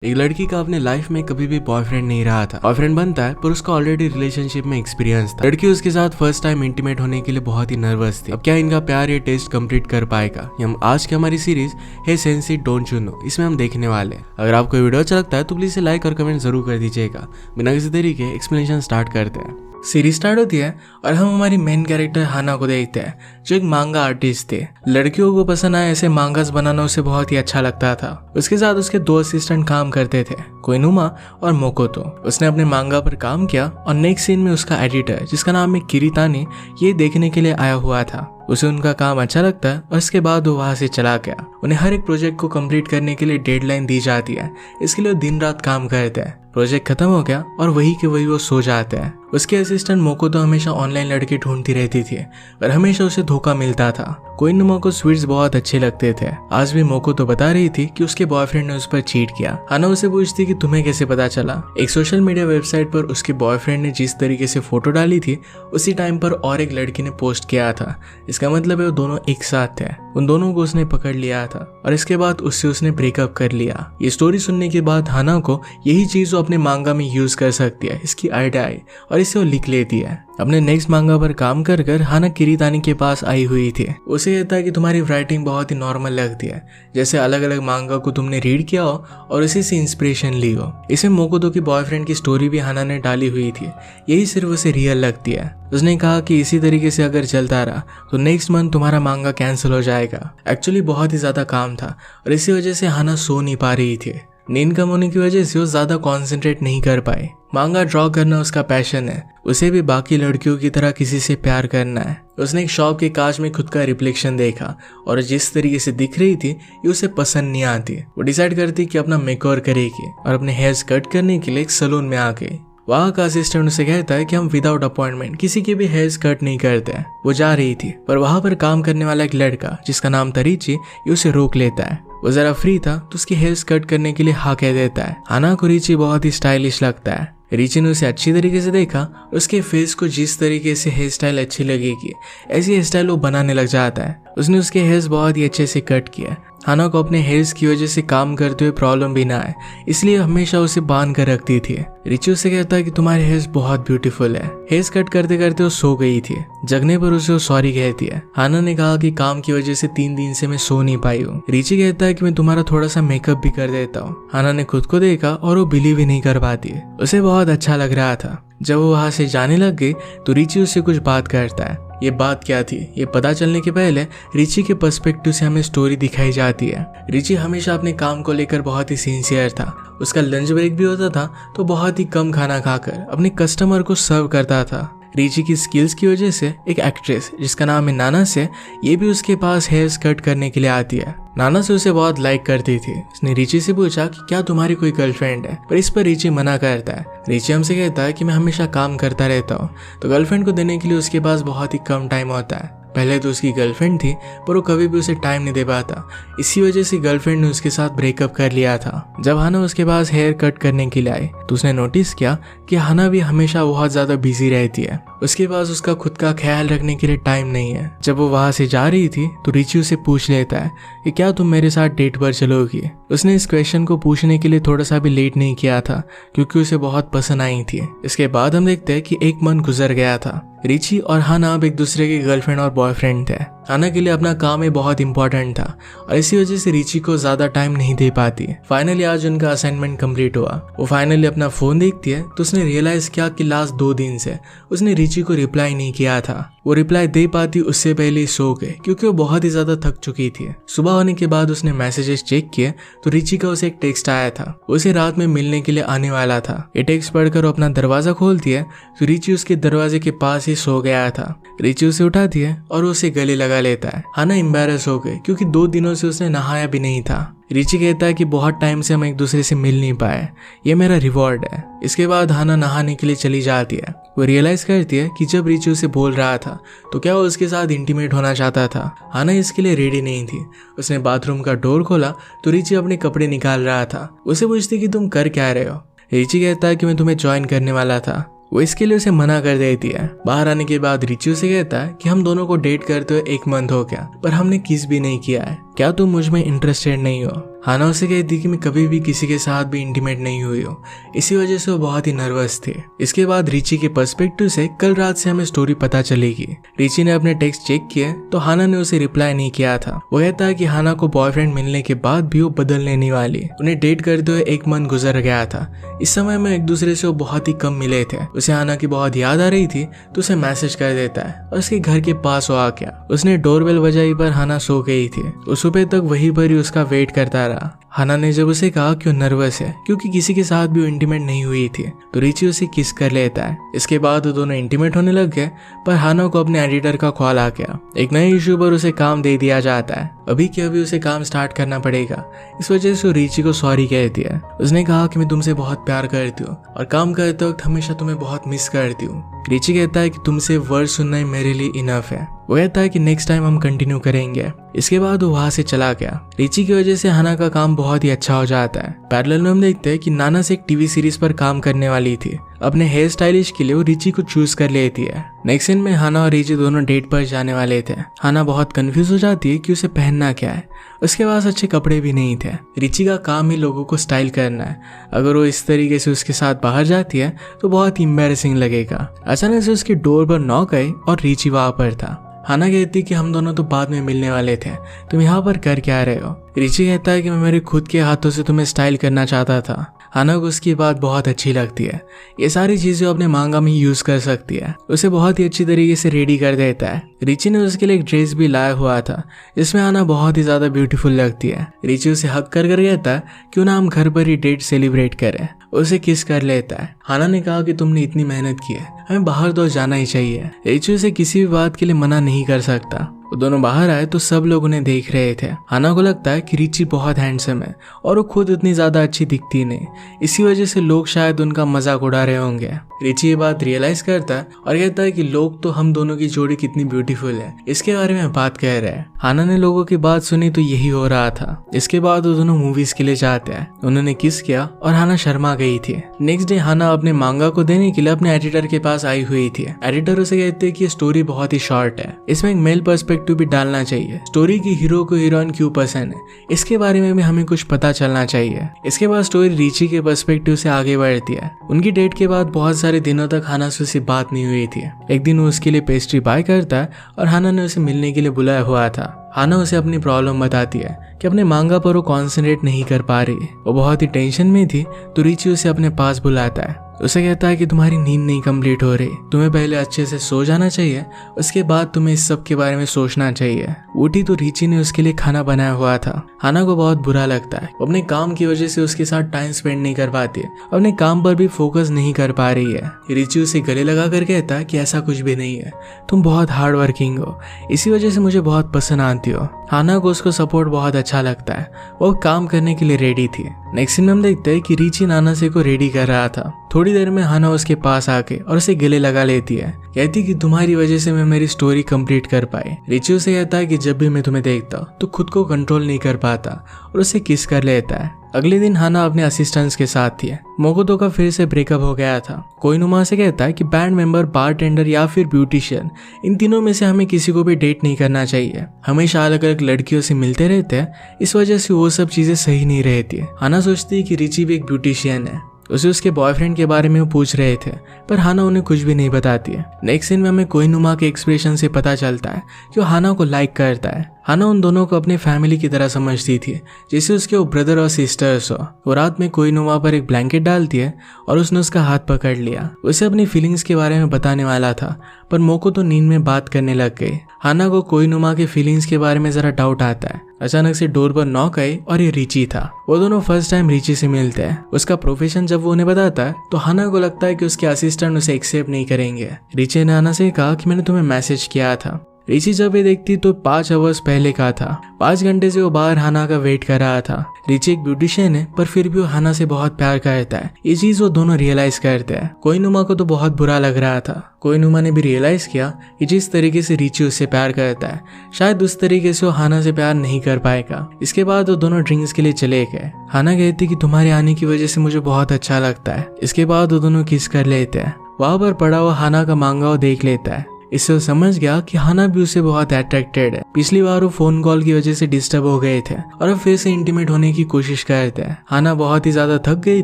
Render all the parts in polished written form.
एक लड़की का अपने लाइफ में कभी भी बॉयफ्रेंड नहीं रहा था। बॉयफ्रेंड बनता है पर उसका ऑलरेडी रिलेशनशिप में एक्सपीरियंस था। लड़की उसके साथ फर्स्ट टाइम इंटीमेट होने के लिए बहुत ही नर्वस थी। अब क्या इनका प्यार ये टेस्ट कंप्लीट कर पाएगा, ये हम आज की हमारी series hey sense it don't you know इसमें हम देखने वाले हैं। अगर आपको वीडियो अच्छा लगता है तो प्लीज लाइक और कमेंट जरूर कर दीजिएगा। बिना किसी तरीके एक्सप्लेनेशन स्टार्ट करते हैं। सीरीज स्टार्ट होती है और हम हमारी मेन कैरेक्टर हाना को देखते हैं जो एक मांगा आर्टिस्ट थे। लड़कियों को पसंद आए ऐसे मांगास बनाना उसे बहुत ही अच्छा लगता था। उसके साथ उसके दो असिस्टेंट काम करते थे, कोइनुमा और मोकोतो। उसने अपने मांगा पर काम किया और नेक्स्ट सीन में उसका एडिटर जिसका नाम है किरीतानी ये देखने के लिए आया हुआ था। उसे उनका काम अच्छा लगता है और इसके बाद वो वहां से चला गया। उन्हें हर एक प्रोजेक्ट को कंप्लीट करने के लिए डेडलाइन दी जाती है, इसके लिए दिन रात काम करते हैं। प्रोजेक्ट खत्म हो गया और वही के वही वो सो जाते हैं। उसके असिस्टेंट मोकोतो हमेशा ऑनलाइन लड़के ढूंढती रहती थी पर हमेशा उसे धोखा मिलता था। कोइनुमा को स्वीट्स बहुत अच्छे लगते थे। आज भी मोकोतो बता रही थी कि उसके बॉयफ्रेंड ने उस पर चीट किया। हाना उसे पूछती कि तुम्हें कैसे पता चला। एक सोशल मीडिया वेबसाइट पर उसके बॉयफ्रेंड ने जिस तरीके से फोटो डाली थी उसी टाइम पर और एक लड़की ने पोस्ट किया था। इसका मतलब है वो दोनों एक साथ थे। उन दोनों को उसने पकड़ लिया था और इसके बाद उससे उसने ब्रेकअप कर लिया। ये स्टोरी सुनने के बाद हाना को यही चीज वो अपने मांगा में यूज कर सकती है, इसकी आइडिया आई और इसे वो लिख लेती है। अपने नेक्स्ट मांगा पर काम कर कर हाना किरीतानी के पास आई हुई थी। उसे कहता है कि तुम्हारी राइटिंग बहुत ही नॉर्मल लगती है, जैसे अलग अलग मांगा को तुमने रीड किया हो और उसी से इंस्पिरेशन ली हो। इसे मोकोतो की बॉयफ्रेंड की स्टोरी भी हाना ने डाली हुई थी, यही सिर्फ उसे रियल लगती है। उसने कहा कि इसी तरीके से अगर चलता रहा तो नेक्स्ट मंथ तुम्हारा मांगा कैंसिल हो जाएगा। एक्चुअली बहुत ही ज्यादा काम था और इसी वजह से हाना सो नहीं पा रही थी। नींद कम होने की वजह से वो ज्यादा कंसंट्रेट नहीं कर पाई। मांगा ड्रॉ करना उसका पैशन है, उसे भी बाकी लड़कियों की तरह किसी से प्यार करना है। उसने एक शॉप के कांच में खुद का रिफ्लेक्शन देखा और जिस तरीके से दिख रही थी ये उसे पसंद नहीं आती। वो डिसाइड करती कि अपना मेकओवर करेगी और अपने हेयर्स कट करने के लिए एक सैलून में आ गई। वहाँ का असिस्टेंट उसे कहता है कि हम विदाउट अपॉइंटमेंट किसी के भी हेयर्स कट नहीं करते हैं। वो जा रही थी पर वहाँ पर काम करने वाला एक लड़का जिसका नाम तरीची ये उसे रोक लेता है। वो जरा फ्री था तो उसकी हेयर्स कट करने के लिए हाँ कह देता है। हाना को रीची बहुत ही स्टाइलिश लगता है। रीची ने उसे अच्छी तरीके से देखा और उसके फेस को जिस तरीके से हेयर स्टाइल अच्छी लगेगी ऐसी हेयर स्टाइल वो बनाने लग जाता है। उसने उसके हेयर्स बहुत ही अच्छे से कट किया। हाना को अपने हेयर्स की वजह से काम करते हुए प्रॉब्लम भी ना आए इसलिए हमेशा उसे बांध कर रखती थी। रिची उसे कहता है कि तुम्हारे हेयर्स बहुत ब्यूटीफुल है। हेयर्स कट करते करते वो सो गई थी। जगने पर उसे वो सॉरी कहती है। हाना ने कहा कि काम की वजह से 3 दिन से मैं सो नहीं पाई हूँ। रिची कहता है कि मैं तुम्हारा थोड़ा सा मेकअप भी कर देता हूँ। हाना ने खुद को देखा और वो बिलीव ही नहीं कर पाती। उसे बहुत अच्छा लग रहा था। जब वो वहां से जाने लग गई तो रिची उससे कुछ बात करता है। ये बात क्या थी ये पता चलने के पहले रिची के पर्सपेक्टिव से हमें स्टोरी दिखाई जाती है। रिची हमेशा अपने काम को लेकर बहुत ही सिंसियर था। उसका लंच ब्रेक भी होता था तो बहुत ही कम खाना खाकर अपने कस्टमर को सर्व करता था। रिची की स्किल्स की वजह से एक एक्ट्रेस जिसका नाम है नाना से ये भी उसके पास हेयर्स कट करने के लिए आती है। नाना से उसे बहुत लाइक करती थी। उसने रिची से पूछा कि क्या तुम्हारी कोई गर्लफ्रेंड है, पर इस पर रिची मना करता है। रिची हमसे कहता है कि मैं हमेशा काम करता रहता हूँ तो गर्लफ्रेंड को देने के लिए उसके पास बहुत ही कम टाइम होता है। पहले तो उसकी गर्लफ्रेंड थी पर वो कभी भी उसे टाइम नहीं दे पाता, इसी वजह से गर्लफ्रेंड ने उसके साथ ब्रेकअप कर लिया था। जब हाना उसके पास हेयर कट करने के लिए आई तो उसने नोटिस किया कि हाना भी हमेशा बहुत ज्यादा बिजी रहती है। उसके पास उसका खुद का ख्याल रखने के लिए टाइम नहीं है। जब वो वहां से जा रही थी तो रिची उसे पूछ लेता है कि क्या तुम मेरे साथ डेट पर चलोगी। उसने इस क्वेश्चन को पूछने के लिए थोड़ा सा भी लेट नहीं किया था क्योंकि उसे बहुत पसंद आई थी। इसके बाद हम देखते हैं कि 1 मंथ गुजर गया था। रिची और हाना अब एक दूसरे के गर्लफ्रेंड और बॉयफ्रेंड थे। हाना के लिए अपना काम ही बहुत इंपॉर्टेंट था और इसी वजह से रिची को ज्यादा टाइम नहीं दे पाती। फाइनली आज उनका असाइनमेंट कंप्लीट हुआ। वो फाइनली अपना फोन देखती है तो उसने रियलाइज किया कि लास्ट 2 दिन से उसने रिची को रिप्लाई नहीं किया था। वो रिप्लाई दे पाती उससे पहले ही सो गए क्योंकि वो बहुत ही ज्यादा थक चुकी थी। सुबह होने के बाद उसने मैसेजेस चेक किए तो रिची का उसे एक टेक्स्ट आया था। उसे रात में मिलने के लिए आने वाला था। ये टेक्स्ट पढ़कर वो अपना दरवाजा खोलती है तो रिची उसके दरवाजे के पास ही सो गया था। रिची उसे उठाती है और उसे गले लगा लेता है। हाना एम्बैरस हो गई क्योंकि 2 दिनों से उसने नहाया भी नहीं था। रिची कहता है कि बहुत टाइम से हम एक दूसरे से मिल नहीं पाए, ये मेरा रिवॉर्ड है। इसके बाद हाना नहाने के लिए चली जाती है। वो रियलाइज करती है कि जब रिची उसे बोल रहा था तो क्या वो उसके साथ इंटीमेट होना चाहता था। हाना इसके लिए रेडी नहीं थी। उसने बाथरूम का डोर खोला तो रिची अपने कपड़े निकाल रहा था। उसे पूछती कि तुम कर क्या रहे हो। रिची कहता है कि मैं तुम्हें ज्वाइन करने वाला था। वो इसके लिए उसे मना कर देती है। बाहर आने के बाद रिची उसे कहता है कि हम दोनों को डेट करते हुए 1 मंथ हो गया पर हमने किस भी नहीं किया है, क्या तुम मुझ में इंटरेस्टेड नहीं हो। हाना उसे कहती कि मैं कभी भी किसी के साथ भी इंटीमेट नहीं हुई हूँ, इसी वजह से वो बहुत ही नर्वस थे। इसके बाद रिची के पर्सपेक्टिव से कल रात से हमें स्टोरी पता चलेगी। रिची ने अपने टेक्स्ट चेक किए तो हाना ने उसे रिप्लाई नहीं किया था। वो कहता है कि हाना को बॉयफ्रेंड मिलने के बाद भी वो बदलने नहीं वाली। उन्हें डेट करते हुए 1 मंथ गुजर गया था। इस समय में एक दूसरे से वो बहुत ही कम मिले थे। उसे हाना की बहुत याद आ रही थी तो उसे मैसेज कर देता है और उसके घर के पास वो आ गया। उसने डोरबेल बजाई पर हाना सो गई थी। वो सुबह तक वहीं पर ही उसका वेट करता रहा। हाना ने जब उसे कहा कि वो नर्वस है क्योंकि किसी के साथ भी वो इंटीमेट नहीं हुई थी, तो रिची उसे किस कर लेता है। इसके बाद वो दोनों इंटीमेट होने लग गए, पर हाना को अपने एडिटर का कॉल आ गया। एक नए इशू पर उसे काम दे दिया जाता है। अभी के अभी उसे काम स्टार्ट करना पड़ेगा। इस वजह से वो रिची को सॉरी कहती है। उसने कहा कि मैं तुमसे बहुत प्यार करती हूँ और काम करते वक्त हमेशा तुम्हें बहुत मिस करती हूँ। रिची कहता है कि तुमसे वर्ड सुनना ही मेरे लिए इनफ है। वो कहता है कि नेक्स्ट टाइम हम कंटिन्यू करेंगे। इसके बाद वो वहां से चला गया। रिची की वजह से हाना का काम बहुत ही अच्छा हो जाता है। पैरेलल में हम देखते हैं कि नाना से एक टीवी सीरीज पर काम करने वाली थी। अपने हेयर स्टाइलिश के लिए वो रिची को चूज कर लेती है। नेक्स्ट सीन में हाना और रिची दोनों डेट पर जाने वाले थे। हाना बहुत कंफ्यूज हो जाती है कि उसे पहनना क्या है। उसके पास अच्छे कपड़े भी नहीं थे। रिची का काम ही लोगों को स्टाइल करना है। अगर वो इस तरीके से उसके साथ बाहर जाती है तो बहुत ही एम्बैरेसिंग लगेगा। अचानक से उसकी डोर पर नॉक आई और रिची वहां पर था। हाना कहती कि हम दोनों तो बाद में मिलने वाले थे, तुम यहाँ पर कर क्या रहे हो। रिची कहता है कि मैं मेरे खुद के हाथों से तुम्हें स्टाइल करना चाहता था। हाना को उसकी बात बहुत अच्छी लगती है। ये सारी चीजें अपने मांगा में यूज कर सकती है। उसे बहुत ही अच्छी तरीके से रेडी कर देता है। रिची ने उसके लिए एक ड्रेस भी लाया हुआ था जिसमें हाना बहुत ही ज्यादा ब्यूटीफुल लगती है। रिची उसे हक कर कहता है क्यों ना हम घर पर ही डेट सेलिब्रेट करें। उसे किस कर लेता है। हाना ने कहा कि तुमने इतनी मेहनत की है, हमें बाहर तो जाना ही चाहिए। रिची उसे किसी भी बात के लिए मना नहीं कर सकता। वो दोनों बाहर आए तो सब लोग उन्हें देख रहे थे। हाना को लगता है कि रिची बहुत हैंडसम है और वो खुद इतनी ज्यादा अच्छी दिखती नहीं। इसी वजह से लोग शायद उनका मजाक उड़ा रहे होंगे। रिची ये बात रियलाइज करता है और कहता है कि लोग तो हम दोनों की जोड़ी कितनी ब्यूटीफुल है इसके बारे में बात कह रहे हैं। हाना ने लोगों की बात सुनी तो यही हो रहा था। इसके बाद वो दोनों मूवीज के लिए जाते हैं। उन्होंने किस किया और हाना शर्मा गई थी। नेक्स्ट डे हाना अपने मांगा को देने के लिए अपने एडिटर के पास आई हुई थी। एडिटर उसे कहते हैं कि स्टोरी बहुत ही शॉर्ट है, इसमें एक मेल पर्सपेक्टिव भी डालना चाहिए। स्टोरी की हीरो को हीरोइन क्यों पसंद है इसके बारे में भी हमें कुछ पता चलना चाहिए। इसके बाद स्टोरी रिची के पर्सपेक्टिव से आगे बढ़ती है। उनकी डेट के बाद बहुत सारे दिनों तक हाना से उससे बात नहीं हुई थी। एक दिन वो उसके लिए पेस्ट्री बाय करता है और हाना ने उसे मिलने के लिए बुलाया हुआ था। हाना उसे अपनी प्रॉब्लम बताती है कि अपने मांगा पर वो कॉन्सेंट्रेट नहीं कर पा रही। वो बहुत ही टेंशन में थी तो रिची उसे अपने पास बुलाता है। उसे कहता है कि तुम्हारी नींद नहीं कंप्लीट हो रही, तुम्हें पहले अच्छे से सो जाना चाहिए, उसके बाद तुम्हें इस सब के बारे में सोचना चाहिए। उठी तो रिची ने उसके लिए खाना बनाया हुआ था। हाना को बहुत बुरा लगता है। वो अपने काम की वजह से उसके साथ टाइम स्पेंड नहीं कर पाती, अपने काम पर भी फोकस नहीं कर पा रही है। रिची उसे गले लगा कर कहता है कि ऐसा कुछ भी नहीं है, तुम बहुत हार्ड वर्किंग हो, इसी वजह से मुझे बहुत पसंद आती हो। हाना को उसको सपोर्ट बहुत अच्छा लगता है। वो काम करने के लिए रेडी थी। नेक्स्ट सीन में हम देखते हैं कि रिची नाना से को रेडी कर रहा था। थोड़ी देर में हाना उसके पास आके और उसे गले लगा लेती है। कहती कि तुम्हारी वजह से मैं मेरी स्टोरी कंप्लीट कर पाई। रिची उसे कहता है कि जब भी मैं तुम्हें देखता हूँ तो खुद को कंट्रोल नहीं कर पाता और उसे किस कर लेता है। अगले दिन हाना अपने असिस्टेंट्स के साथ थी। मोकोतो का फिर से ब्रेकअप हो गया था। कोइनुमा से कहता है कि बैंड मेंबर, बारटेंडर या फिर ब्यूटिशियन, इन तीनों में से हमें किसी को भी डेट नहीं करना चाहिए। हमेशा अलग अलग लड़कियों से मिलते रहते हैं, इस वजह से वो सब चीजें सही नहीं रहती। हाना सोचती है कि रिची भी एक ब्यूटिशियन है। उसे उसके बॉयफ्रेंड के बारे में वो पूछ रहे थे पर हाना उन्हें कुछ भी नहीं बताती है। नेक्स्ट सीन में हमें कोइनुमा के एक्सप्रेशन से पता चलता है कि वो हाना को लाइक करता है। हाना उन दोनों को अपने फैमिली की तरह समझती थी, जैसे उसके वो ब्रदर और सिस्टर्स हो। वो रात में कोइनुमा पर एक ब्लैंकेट डालती है और उसने उसका हाथ पकड़ लिया। उसे अपनी फीलिंग्स के बारे में बताने वाला था पर मोकोतो नींद में बात करने लग गई। हाना को कोइनुमा के फीलिंग्स के बारे में जरा डाउट आता है। अचानक से डोर पर नॉक आई और ये रिची था। वो दोनों फर्स्ट टाइम रिची से मिलते हैं। उसका प्रोफेशन जब वो उन्हें बताता है तो हाना को लगता है कि उसके असिस्टेंट उसे एक्सेप्ट नहीं करेंगे। रिची ने हाना से कहा कि मैंने तुम्हें मैसेज किया था। रिची जब ये देखती तो 5 आवर्स पहले का था। 5 घंटे से वो बाहर हाना का वेट कर रहा था। रिची एक ब्यूटिशियन है पर फिर भी वो हाना से बहुत प्यार करता है। ये चीज वो दोनों रियलाइज करते हैं। कोइनुमा को तो बहुत बुरा लग रहा था। कोइनुमा ने भी रियलाइज किया कि जिस तरीके से रिची उससे प्यार करता है शायद उस तरीके से वो हाना से प्यार नहीं कर पाएगा। इसके बाद वो दोनों ड्रिंक्स के लिए चले गए। हाना कहती कि तुम्हारे आने की वजह से मुझे बहुत अच्छा लगता है। इसके बाद वो दोनों किस कर लेते हैं। वहां पर पड़ा हुआ हाना का मांगा वो देख लेता है। इससे वो समझ गया कि हाना भी उससे बहुत अट्रैक्टेड है। पिछली बार वो फोन कॉल की वजह से डिस्टर्ब हो गए थे और अब फिर से इंटीमेट होने की कोशिश करते हैं। हाना बहुत ही ज्यादा थक गई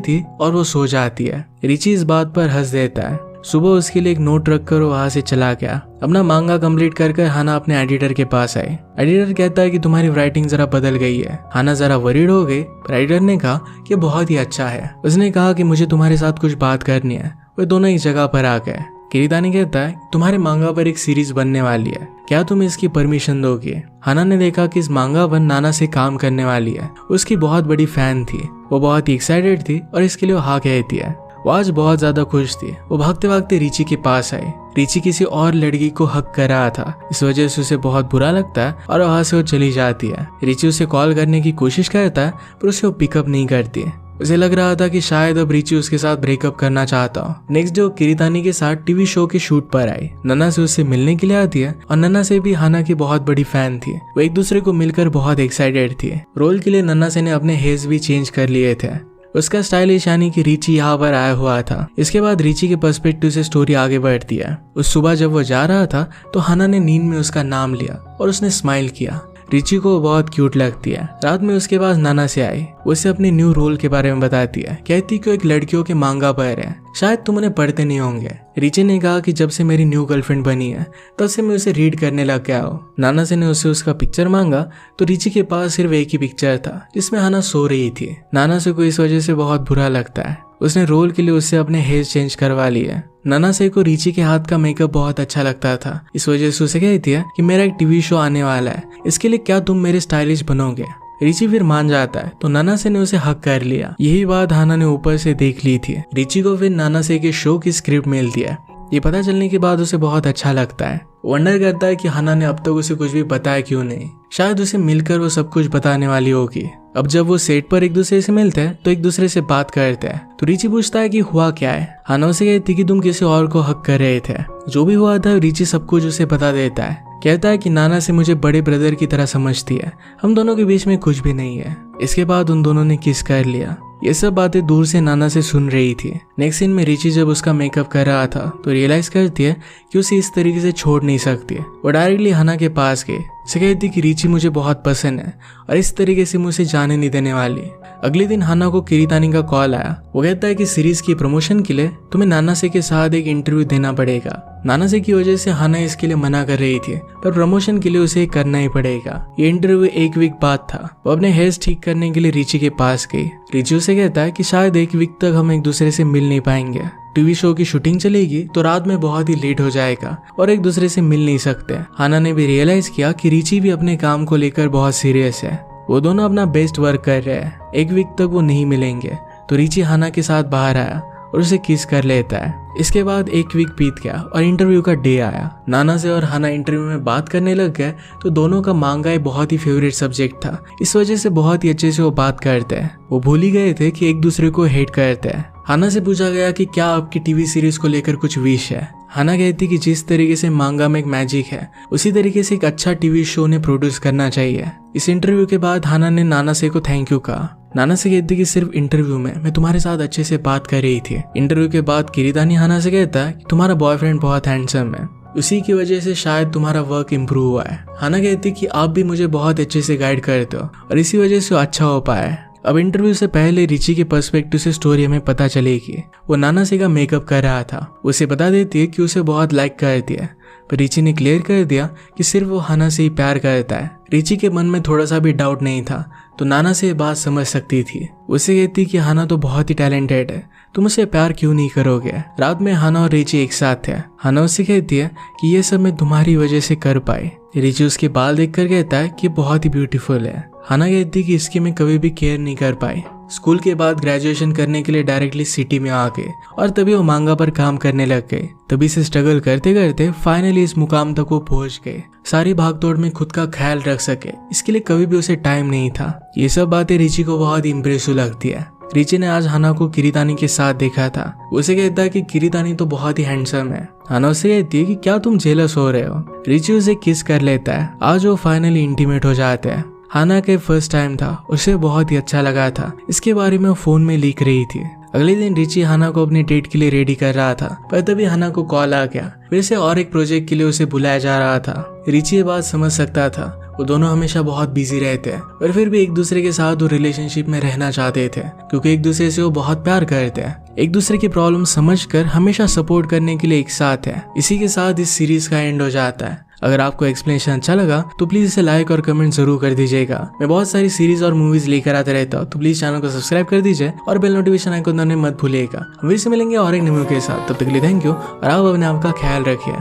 थी और वो सो जाती है। रिची इस बात पर हंस देता है। सुबह उसके लिए एक नोट रखकर वो वहां से चला गया। अपना मांगा कंप्लीट कर हाना अपने एडिटर के पास आई। एडिटर कहता है कि तुम्हारी राइटिंग जरा बदल गई है। हाना जरा वरीड हो गई, पर एडिटर ने कहा कि बहुत ही अच्छा है। उसने कहा कि मुझे तुम्हारे साथ कुछ बात करनी है। वे दोनों एक जगह पर आ गए। किरीतानी कहता है तुम्हारे मांगा पर एक सीरीज बनने वाली है, क्या तुम इसकी परमिशन दोगे? हाना ने देखा कि इस मांगा पर नाना से काम करने वाली है। उसकी बहुत बड़ी फैन थी। वो बहुत ही एक्साइटेड थी और इसके लिए वो हाँ कहती है। वो आज बहुत ज्यादा खुश थी। वो भागते भागते रिची के पास आई। रिची किसी और लड़की को हक कर रहा था, इस वजह से उसे बहुत बुरा लगता है और वहां से वो चली जाती है। रिची उसे कॉल करने की कोशिश करता है पर उसे वो पिकअप नहीं करती है। उसे लग रहा था कि शायद अब रिची उसके साथ ब्रेकअप करना चाहता हो। नेक्स्ट डे वो किरीतानी के साथ टीवी शो के शूट पर आई। नन्ना से उससे मिलने के लिए आती है और नन्ना से भी हाना की बहुत बड़ी फैन थी। वो एक दूसरे को मिलकर बहुत एक्साइटेड थी। रोल के लिए नन्ना से ने अपने हेयर्स भी चेंज कर लिए थे। उसका स्टाइलिश यानी कि रिची यहाँ पर आया हुआ था। इसके बाद रिची के पर्सपेक्टिव से स्टोरी आगे बढ़ती है। उस सुबह जब वो जा रहा था तो हाना ने नींद में उसका नाम लिया और उसने स्माइल किया। रिची को बहुत क्यूट लगती है। रात में उसके पास नाना से आई। उसे अपने न्यू रोल के बारे में बताती है। कहती कि वो एक लड़कियों के मांगा पर है, शायद तुम उन्हें पढ़ते नहीं होंगे। रिची ने कहा कि जब से मेरी न्यू गर्लफ्रेंड बनी है तब से मैं उसे रीड करने लग गया हूँ। नाना से ने उससे उसका पिक्चर मांगा तो रिची के पास सिर्फ एक ही पिक्चर था जिसमें हाना सो रही थी। नाना से को इस वजह से बहुत बुरा लगता है। उसने रोल के लिए उससे अपने हेयर चेंज करवा लिए। नाना से को रिची के हाथ का मेकअप बहुत अच्छा लगता था, इस वजह से उसे कहती है कि मेरा एक टीवी शो आने वाला है, इसके लिए क्या तुम मेरे स्टाइलिश बनोगे? रिची फिर मान जाता है तो नाना से ने उसे हक कर लिया। यही बात हाना ने ऊपर से देख ली थी। रिची को फिर नाना से के शो की स्क्रिप्ट मिलती है। ये पता चलने के बाद उसे बहुत अच्छा लगता है। वंडर करता है कि हाना ने अब तक उसे कुछ भी बताया क्यों नहीं। शायद उसे मिलकर वो सब कुछ बताने वाली होगी। अब जब वो सेट पर एक दूसरे से मिलते हैं तो एक दूसरे से बात करते हैं। तो रिची पूछता है कि हुआ क्या है। हाना उसे कहती कि तुम किसी और को हक कर रहे थे। जो भी हुआ था रिची सब कुछ उसे बता देता है। कहता है कि नाना से मुझे बड़े ब्रदर की तरह समझती है, हम दोनों के बीच में कुछ भी नहीं है। इसके बाद उन दोनों ने किस कर लिया। ये सब बातें दूर से नाना से सुन रही थी। नेक्स्ट सीन में रिची जब उसका मेकअप कर रहा था तो रियलाइज करती है कि उसे इस तरीके से छोड़ नहीं सकती। वो डायरेक्टली हाना के पास गई। उसे कहती कि रिची मुझे बहुत पसंद है और इस तरीके से मुझे जाने नहीं देने वाली। अगले दिन हाना को किरीतानी का कॉल आया। वो कहता है कि सीरीज की प्रमोशन के लिए तुम्हें नाना से के साथ एक इंटरव्यू देना पड़ेगा। नाना से की वजह से हाना इसके लिए मना कर रही थी, पर प्रमोशन के लिए उसे करना ही पड़ेगा। ये इंटरव्यू एक वीक बाद था। वो अपने हेयर्स ठीक करने के लिए रिची के पास गई। रिची उसे कहता है कि शायद एक वीक तक हम एक दूसरे से मिल नहीं पाएंगे। टीवी शो की शूटिंग चलेगी तो रात में बहुत ही लेट हो जाएगा और एक दूसरे से मिल नहीं सकते। हाना ने भी रियलाइज किया कि रिची भी अपने काम को लेकर बहुत सीरियस है। वो दोनों अपना बेस्ट वर्क कर रहे हैं। एक वीक तक वो नहीं मिलेंगे। तो रिची हाना के साथ बाहर आया और उसे किस कर लेता है। इसके बाद एक वीक बीत गया और इंटरव्यू का डे आया। नाना से और हाना इंटरव्यू में बात करने लग गए तो दोनों का मांगा एक बहुत ही फेवरेट सब्जेक्ट था। इस वजह से बहुत ही अच्छे से वो बात करते हैं। वो भूल ही गए थे कि एक दूसरे को हेट करते हैं। हाना से पूछा गया कि क्या आपकी टीवी सीरीज को लेकर कुछ विश है। हाना कहती कि जिस तरीके से मांगा में एक मैजिक है उसी तरीके से एक अच्छा टीवी शो ने प्रोड्यूस करना चाहिए। इस इंटरव्यू के बाद हाना ने नाना से को थैंक यू कहा। नाना से कहती कि सिर्फ इंटरव्यू में मैं तुम्हारे साथ अच्छे से बात कर रही थी। इंटरव्यू के बाद किरीतानी हाना से कहता है कि तुम्हारा बॉयफ्रेंड बहुत हैंडसम है, उसी की वजह से शायद तुम्हारा वर्क इम्प्रूव हुआ है। हाना कहती कि आप भी मुझे बहुत अच्छे से गाइड करते हो और इसी वजह से अच्छा हो पाया है। अब इंटरव्यू से पहले रिची के पर्सपेक्टिव से स्टोरी हमें पता चलेगी। वो नाना से का मेकअप कर रहा था। उसे बता देती है कि उसे बहुत लाइक करती है, पर रिची ने क्लियर कर दिया कि सिर्फ वो हाना से ही प्यार करता है। रिची के मन में थोड़ा सा भी डाउट नहीं था तो नाना से ये बात समझ सकती थी। उसे कहती कि हाना तो बहुत ही टैलेंटेड है, तुम उसे प्यार क्यों नहीं करोगे। रात में हाना और रिची एक साथ थे। हाना उससे कहती है कि ये सब मैं तुम्हारी वजह से कर पाई। रिची उसके बाल देखकर कहता है कि बहुत ही ब्यूटीफुल है। हाना कहती कि इसकी मैं कभी भी केयर नहीं कर पाई। स्कूल के बाद ग्रेजुएशन करने के लिए डायरेक्टली सिटी में आ गए और तभी वो मांगा पर काम करने लग गए। तभी से स्ट्रगल करते करते फाइनली इस मुकाम तक वो पहुंच गए। सारी भागदौड़ में खुद का ख्याल रख सके इसके लिए कभी भी उसे टाइम नहीं था। ये सब बातें रिची को बहुत इम्प्रेसिव लगती है। रिची ने आज हाना को किरीतानी के साथ देखा था। उसे कहता है कि किरीतानी तो बहुत ही हैंडसम है। हाना उसे कहती है कि क्या तुम जेलस हो रहे हो। रिची उसे किस कर लेता है। आज वो फाइनली इंटीमेट हो जाते हैं। हाना के फर्स्ट टाइम था, उसे बहुत ही अच्छा लगा था। इसके बारे में वो फोन में लिख रही थी। अगले दिन रिची हाना को अपनी डेट के लिए रेडी कर रहा था, पर तभी हाना को कॉल आ गया। फिर से और एक प्रोजेक्ट के लिए उसे बुलाया जा रहा था। रिची ये बात समझ सकता था, वो दोनों हमेशा बहुत बिजी रहते हैं, पर फिर भी एक दूसरे के साथ वो रिलेशनशिप में रहना चाहते थे, क्योंकि एक दूसरे से वो बहुत प्यार करते हैं। एक दूसरे की प्रॉब्लम समझकर हमेशा सपोर्ट करने के लिए एक साथ है। इसी के साथ इस सीरीज का एंड हो जाता है। अगर आपको एक्सप्लेनेशन अच्छा लगा तो प्लीज इसे लाइक और कमेंट जरूर कर दीजिएगा। मैं बहुत सारी सीरीज और मूवीज लेकर आते रहता हूँ, तो प्लीज चैनल को सब्सक्राइब कर दीजिए और बेल नोटिफिकेशन आइकन दबाना मत भूलिएगा। फिर से मिलेंगे और एक नए वीडियो के साथ, तब तक के लिए थैंक यू और आप अपने आप का ख्याल रखिए।